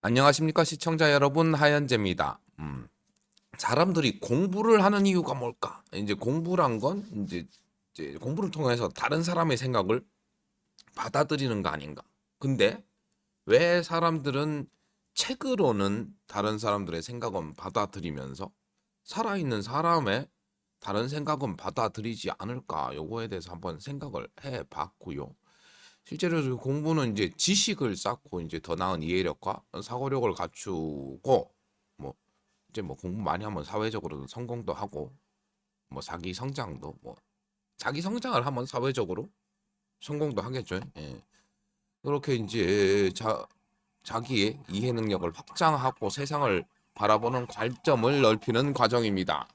안녕하십니까 시청자 여러분, 하현재입니다. 사람들이 공부를 하는 이유가 뭘까? 이제 공부란 건 이제 공부를 통해서 다른 사람의 생각을 받아들이는 거 아닌가? 근데 왜 사람들은 책으로는 다른 사람들의 생각은 받아들이면서 살아있는 사람의 다른 생각은 받아들이지 않을까? 요거에 대해서 한번 생각을 해봤고요. 실제로 공부는 이제 지식을 쌓고 이제 더 나은 이해력과 사고력을 갖추고, 뭐 이제 뭐 공부 많이 하면 사회적으로도 성공도 하고, 뭐 자기 성장도, 뭐 자기 성장을 하면 사회적으로 성공도 하겠죠. 예. 그렇게 이제 자기의 이해 능력을 확장하고 세상을 바라보는 관점을 넓히는 과정입니다.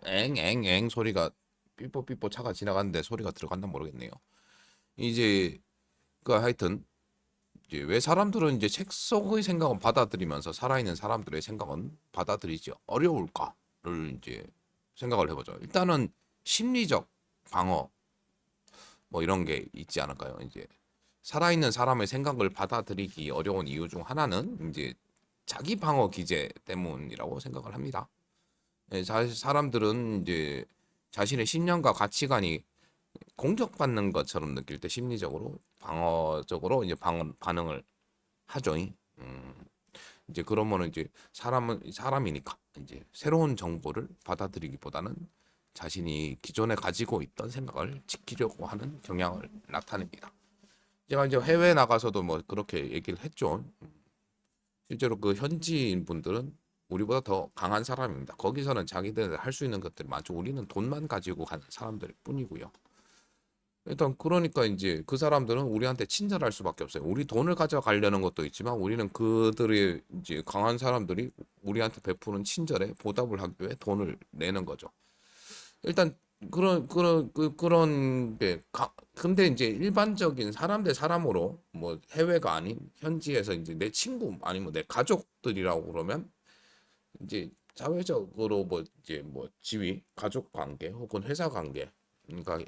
앵앵앵 소리가, 삐뽀삐뽀 차가 지나가는데 소리가 들어갔나 모르겠네요. 이제 그 하여튼 이제 왜 사람들은 이제 책 속의 생각은 받아들이면서 살아있는 사람들의 생각은 받아들이지 어려울까를 이제 생각을 해보죠. 일단은 심리적 방어, 뭐 이런 게 있지 않을까요? 이제 살아있는 사람의 생각을 받아들이기 어려운 이유 중 하나는 이제 자기 방어 기제 때문이라고 생각을 합니다. 예, 사람들은 이제 자신의 신념과 가치관이 공격받는 것처럼 느낄 때 심리적으로 방어적으로 이제 반응을 하죠. 이제 그러면은 이제 사람은 사람이니까 이제 새로운 정보를 받아들이기보다는 자신이 기존에 가지고 있던 생각을 지키려고 하는 경향을 나타냅니다. 제가 이제 해외 나가서도 뭐 그렇게 얘기를 했죠. 실제로 그 현지인 분들은 우리보다 더 강한 사람입니다. 거기서는 자기들 할 수 있는 것들이 많죠. 우리는 돈만 가지고 가는 사람들 뿐이고요. 일단 그러니까 이제 그 사람들은 우리한테 친절할 수밖에 없어요. 우리 돈을 가져가려는 것도 있지만 우리는 그들이 이제 강한 사람들이 우리한테 베푸는 친절에 보답을 하기 위해 돈을 내는 거죠. 일단 그런 게 근데 이제 일반적인 사람 대 사람으로 뭐 해외가 아닌 현지에서 이제 내 친구 아니면 내 가족들이라고 그러면 이제 사회적으로 뭐 이제 뭐 지위, 가족 관계 혹은 회사 관계 그러니까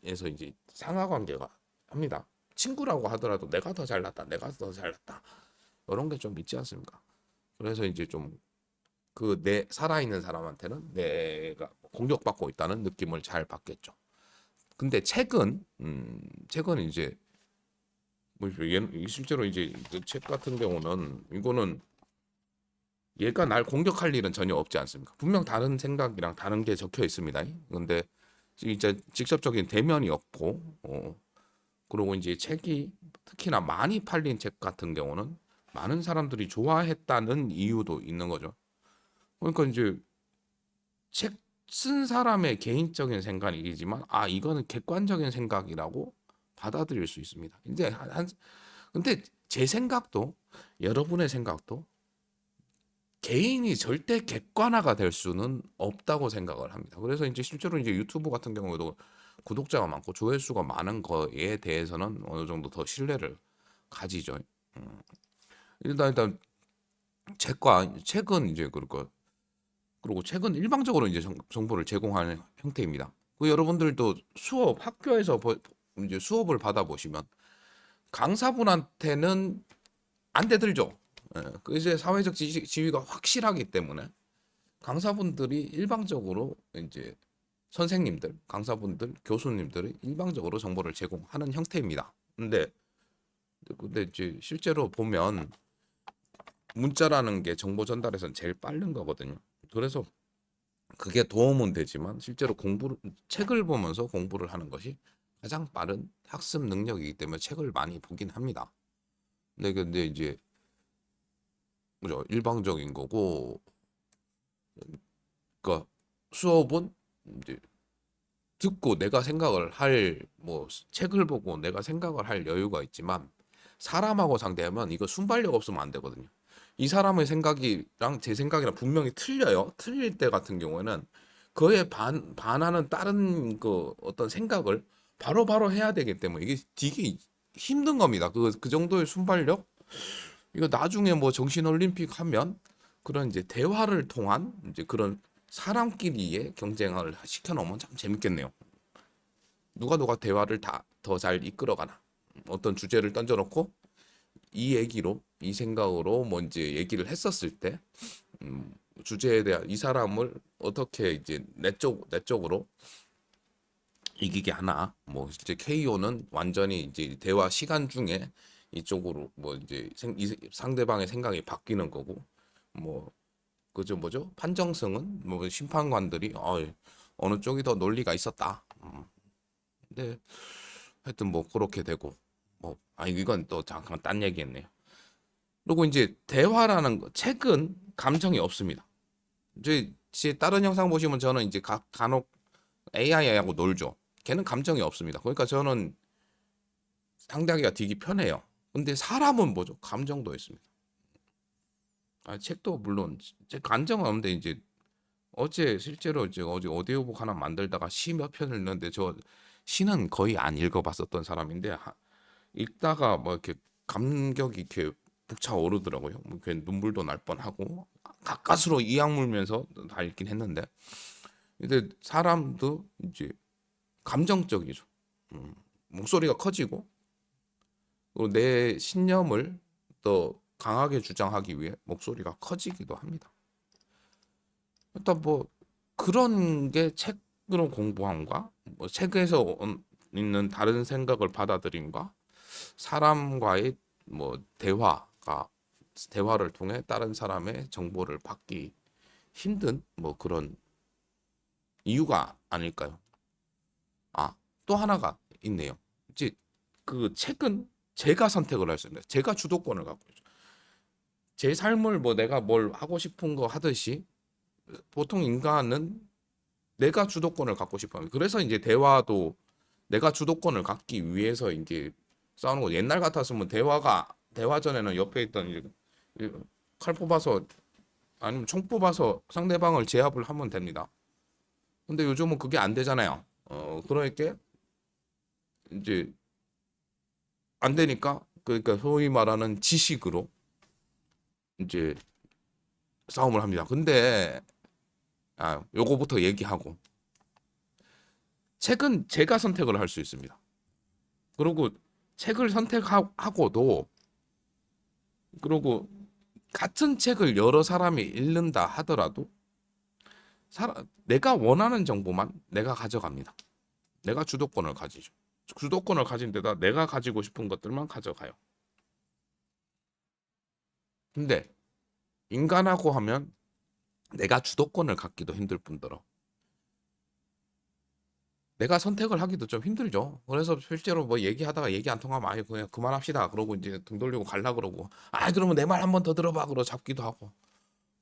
에서 이제 상하 관계가 합니다. 친구라고 하더라도 내가 더 잘났다, 내가 더 잘났다 이런 게 좀 있지 않습니까? 그래서 이제 좀 그 내 살아있는 사람한테는 내가 공격받고 있다는 느낌을 잘 받겠죠. 근데 책은 이제 뭐 실제로 이제 그책 같은 경우는 이거는 얘가 날 공격할 일은 전혀 없지 않습니까? 분명 다른 생각이랑 다른 게 적혀 있습니다. 근데 진짜 직접적인 대면이 없고, 그리고 이제 책이 특히나 많이 팔린 책 같은 경우는 많은 사람들이 좋아했다는 이유도 있는 거죠. 그러니까 이제 책 쓴 사람의 개인적인 생각이지만, 아, 이거는 객관적인 생각이라고 받아들일 수 있습니다. 이제 근데 제 생각도 여러분의 생각도 개인이 절대 객관화가 될 수는 없다고 생각을 합니다. 그래서 이제 실제로 이제 유튜브 같은 경우에도 구독자가 많고 조회수가 많은 거에 대해서는 어느 정도 더 신뢰를 가지죠. 음. 일단 책은 이제 그리고 책은 일방적으로 이제 정보를 제공하는 형태입니다. 그 여러분들도 학교에서 이제 수업을 받아보시면 강사분한테는 안 대들죠. 예, 그 이제 사회적 지위가 확실하기 때문에 강사분들이 일방적으로 이제 선생님들, 강사분들, 교수님들이 일방적으로 정보를 제공하는 형태입니다. 근데 이제 실제로 보면 문자라는 게 정보 전달에서는 제일 빠른 거거든요. 그래서 그게 도움은 되지만 실제로 책을 보면서 공부를 하는 것이 가장 빠른 학습 능력이기 때문에 책을 많이 보긴 합니다. 근데 이제 그죠? 일방적인 거고, 그러니까 수업은 이제 듣고 내가 생각을 뭐 책을 보고 내가 생각을 할 여유가 있지만 사람하고 상대하면 이거 순발력 없으면 안 되거든요. 이 사람의 생각이랑 제 생각이랑 분명히 틀려요. 틀릴 때 같은 경우에는 그에 반하는 다른 그 어떤 생각을 바로바로 해야 되기 때문에 이게 되게 힘든 겁니다. 그 정도의 순발력? 이거 나중에 뭐 정신올림픽 하면 그런 이제 대화를 통한 이제 그런 사람끼리의 경쟁을 시켜놓으면 참 재밌겠네요. 누가 대화를 다 더 잘 이끌어가나. 어떤 주제를 던져놓고 이 얘기로 이 생각으로 뭐 이제 얘기를 했었을 때 주제에 대한 이 사람을 어떻게 이제 내 쪽으로 이기게 하나. 뭐 이제 KO는 완전히 이제 대화 시간 중에 이쪽으로 뭐 이제 상대방의 생각이 바뀌는 거고 뭐 그죠 뭐죠? 판정승은 뭐 심판관들이 어느 쪽이 더 논리가 있었다. 근데 하여튼 뭐 그렇게 되고 뭐 아니 이건 또 잠깐 딴 얘기했네요. 그리고 이제 대화라는 거 책은 감정이 없습니다. 이제 다른 영상 보시면 저는 이제 간혹 AI하고 놀죠. 걔는 감정이 없습니다. 그러니까 저는 상대하기가 되게 편해요. 근데 사람은 뭐죠? 감정도 있습니다. 책도 물론 제 감정은 없는데 이제 어제 실제로 이제 어제 오디오북 하나 만들다가 시 몇 편을 읽는데 저 시는 거의 안 읽어봤었던 사람인데 읽다가 뭐 이렇게 감격이 이렇게 북차오르더라고요. 뭐 이렇게 눈물도 날 뻔하고 가까스로 이악 물면서 다 읽긴 했는데 근데 사람도 이제 감정적이죠. 목소리가 커지고 또 내 신념을 더 강하게 주장하기 위해 목소리가 커지기도 합니다. 일단 뭐 그런 게 책으로 공부함과 뭐 책에서 있는 다른 생각을 받아들임과 사람과의 뭐 대화를 통해 다른 사람의 정보를 받기 힘든 뭐 그런 이유가 아닐까요? 또 하나가 있네요. 이제 그 책은 제가 선택을 할 수 있습니다. 제가 주도권을 갖고 있죠. 제 삶을 뭐 내가 뭘 하고 싶은 거 하듯이 보통 인간은 내가 주도권을 갖고 싶어 합니다. 그래서 이제 대화도 내가 주도권을 갖기 위해서 이제 싸우는 거. 옛날 같았으면 대화 전에는 옆에 있던 이제 칼 뽑아서 아니면 총 뽑아서 상대방을 제압을 하면 됩니다. 근데 요즘은 그게 안 되잖아요. 그러니까 이제 안 되니까 그러니까 소위 말하는 지식으로 이제 싸움을 합니다. 근데 요거부터 얘기하고 책은 제가 선택을 할 수 있습니다. 그리고 책을 선택하고도 그리고 같은 책을 여러 사람이 읽는다 하더라도 내가 원하는 정보만 내가 가져갑니다. 내가 주도권을 가지죠. 주도권을 가진 데다 내가 가지고 싶은 것들만 가져가요. 근데 인간하고 하면 내가 주도권을 갖기도 힘들 뿐더러 내가 선택을 하기도 좀 힘들죠. 그래서 실제로 뭐 얘기하다가 얘기 안 통하면 아예 그냥 그만합시다. 그러고 이제 등 돌리고 갈라 그러고 그러면 내 말 한 번 더 들어봐. 그러고 잡기도 하고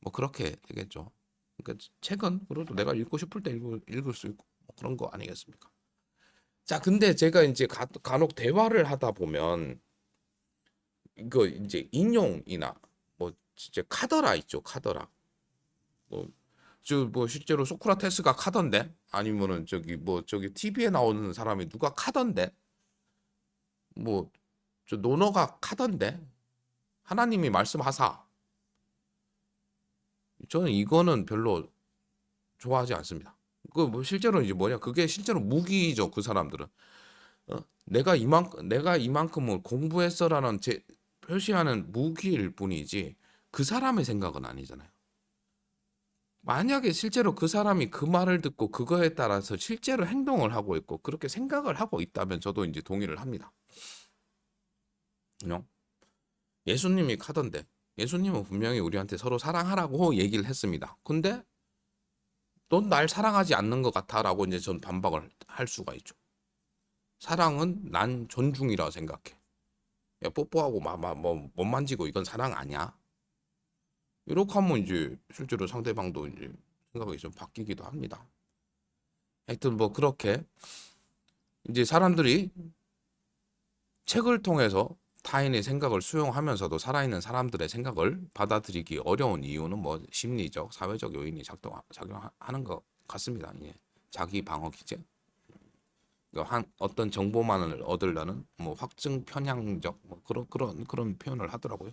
뭐 그렇게 되겠죠. 그러니까 책은 그래도 내가 읽고 싶을 때 읽을 수 있고 뭐 그런 거 아니겠습니까? 자, 근데 제가 이제 간혹 대화를 하다 보면 이거 이제 인용이나 뭐 진짜 카더라 있죠, 카더라. 뭐, 뭐 실제로 소크라테스가 카던데 아니면은 저기 TV에 나오는 사람이 누가 카던데 뭐 저 노너가 카던데 하나님이 말씀하사. 저는 이거는 별로 좋아하지 않습니다. 그 뭐 실제로 이제 뭐냐 그게 실제로 무기죠 그 사람들은. 내가 이만큼을 공부했어라는 표시하는 무기일 뿐이지 그 사람의 생각은 아니잖아요. 만약에 실제로 그 사람이 그 말을 듣고 그거에 따라서 실제로 행동을 하고 있고 그렇게 생각을 하고 있다면 저도 이제 동의를 합니다. 그냥 예수님이 카던데 예수님은 분명히 우리한테 서로 사랑하라고 얘기를 했습니다. 근데 넌 날 사랑하지 않는 것 같아라고 이제 전 반박을 할 수가 있죠. 사랑은 난 존중이라 생각해. 야, 뽀뽀하고 못 만지고 이건 사랑 아니야. 이렇게 하면 이제 실제로 상대방도 이제 생각이 좀 바뀌기도 합니다. 하여튼 뭐 그렇게 이제 사람들이 책을 통해서 타인의 생각을 수용하면서도 살아있는 사람들의 생각을 받아들이기 어려운 이유는 뭐 심리적, 사회적 요인이 작용하는 것 같습니다. 예. 자기 방어 기제. 그러니까 어떤 정보만을 얻으려는 뭐 확증 편향적 뭐 그런 표현을 하더라고요.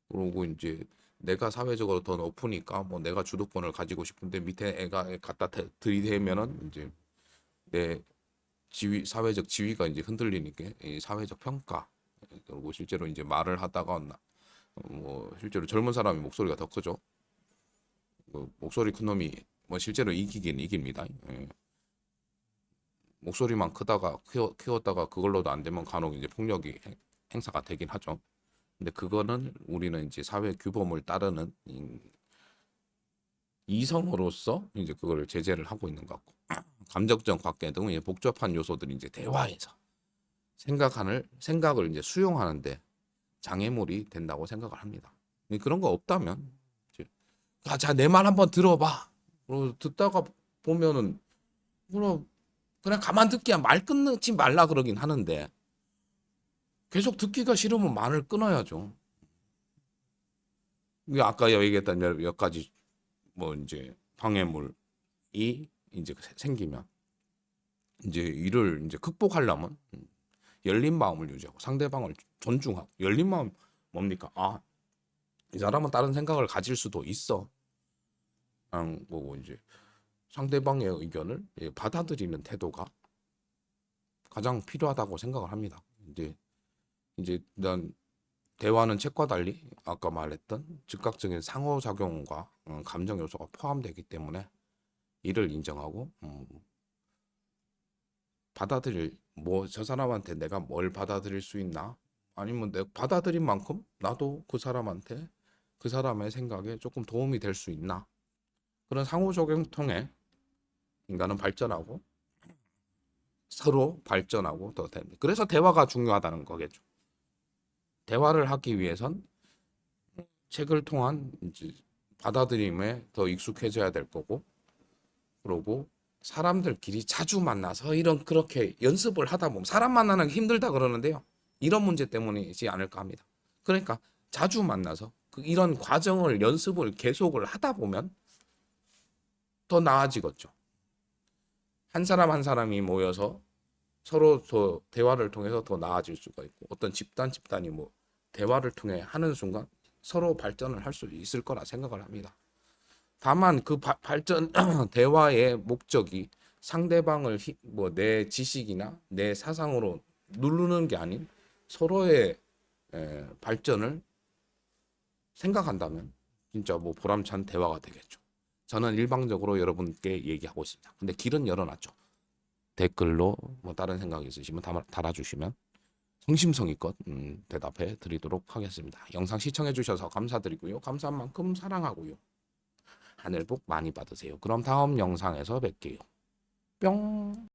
그러고 이제 내가 사회적으로 더 높으니까 뭐 내가 주도권을 가지고 싶은데 밑에 애가 갖다 들이대면은 이제 내 사회적 지위가 이제 흔들리니까 이 사회적 평가 그리고 실제로 이제 말을 하다가 뭐 실제로 젊은 사람이 목소리가 더 크죠. 그 목소리 큰 놈이 뭐 실제로 이기긴 이깁니다. 예. 목소리만 크다가 키웠다가 그걸로도 안 되면 간혹 이제 폭력이 행사가 되긴 하죠. 근데 그거는 우리는 이제 사회 규범을 따르는 이성으로서 이제 그거를 제재를 하고 있는 것 같고 감정적 관계 등 복잡한 요소들이 이제 대화에서 생각을 이제 수용하는데 장애물이 된다고 생각을 합니다. 근데 그런 거 없다면 자, 내 말 한번 들어봐. 그리고 듣다가 보면은 그냥 가만 듣기야 말 끊지 말라 그러긴 하는데 계속 듣기가 싫으면 말을 끊어야죠. 이게 아까 얘기했던 몇 가지 뭐 이제 방해물이 이제 생기면 이제 이를 이제 극복하려면 열린 마음을 유지하고 상대방을 존중하고 열린 마음 뭡니까? 아, 이 사람은 다른 생각을 가질 수도 있어. 뭐고 이제 상대방의 의견을 받아들이는 태도가 가장 필요하다고 생각을 합니다. 이제 난 대화는 책과 달리 아까 말했던 즉각적인 상호작용과 감정 요소가 포함되기 때문에 이를 인정하고 받아들일 뭐 저 사람한테 내가 뭘 받아들일 수 있나 아니면 내가 받아들인 만큼 나도 그 사람한테 그 사람의 생각에 조금 도움이 될 수 있나 그런 상호작용 통해 인간은 발전하고 서로 발전하고 더 됩니다. 그래서 대화가 중요하다는 거겠죠. 대화를 하기 위해선 책을 통한 이제 받아들임에 더 익숙해져야 될 거고 그러고 사람들끼리 자주 만나서 이런 그렇게 연습을 하다 보면 사람 만나는 게 힘들다 그러는데요. 이런 문제 때문이지 않을까 합니다. 그러니까 자주 만나서 이런 과정을 연습을 계속을 하다 보면 더 나아지겠죠. 한 사람 한 사람이 모여서 서로 더 대화를 통해서 더 나아질 수가 있고 어떤 집단이 뭐 대화를 통해 하는 순간 서로 발전을 할 수 있을 거라 생각을 합니다. 다만 그 발전 대화의 목적이 상대방을 뭐 내 지식이나 내 사상으로 누르는 게 아닌 서로의 발전을 생각한다면 진짜 뭐 보람찬 대화가 되겠죠. 저는 일방적으로 여러분께 얘기하고 있습니다. 근데 길은 열어놨죠. 댓글로 뭐 다른 생각 있으시면 달아주시면 성심성의껏 대답해 드리도록 하겠습니다. 영상 시청해 주셔서 감사드리고요. 감사한 만큼 사랑하고요. 하늘 복 많이 받으세요. 그럼 다음 영상에서 뵐게요. 뿅.